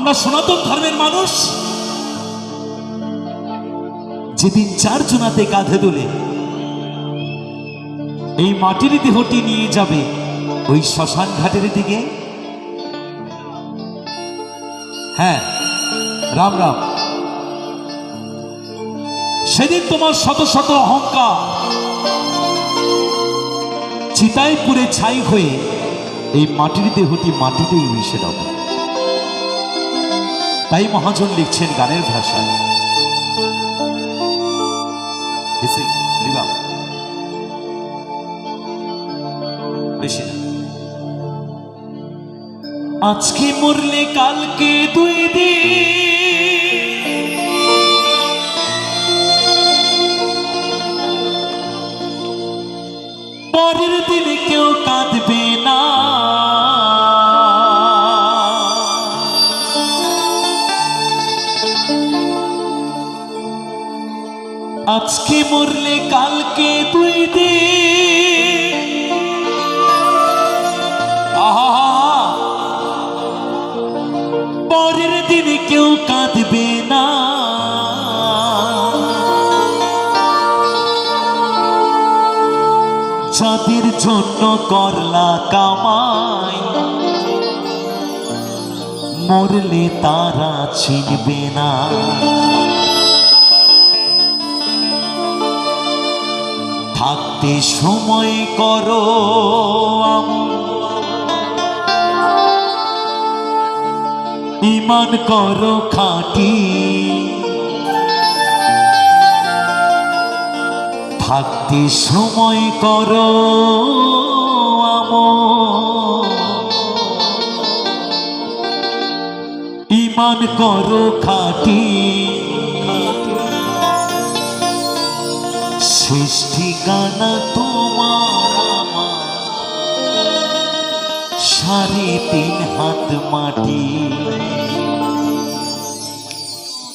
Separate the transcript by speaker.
Speaker 1: আমরা সনাতন ধর্মের মানুষ যেদিন চার জনাতে কাঁধে তুলে এই মাটির দেহটি নিয়ে যাবে ওই শ্মশান ঘাটের দিকে। হ্যাঁ, রাম রাম। সেদিন তোমার শত শত অহংকার চিতায় পুড়ে ছাই হয়ে এই মাটির দেহটি মাটিতেই মিশে যাবে। তাই মহাজন লিখছেন গানের ভাষায়, বেশি না। আজকে মরলে কালকে দুই দিন, পরের দিনে কেউ কাঁদবে না। আজকে মরলে কালকে দুই দিন, পরের দিনে কেউ কাঁদবে না। যাদের জন্য করলা কামাই, মরলে তারা চিনবে না। থাকতে সময় করো ঈমান করো খাঁটি, থাকতে সময় করো ঈমান করো খাঁটি। শেষ ঠিকানা তোমার আমার 3.5 হাত মাটি।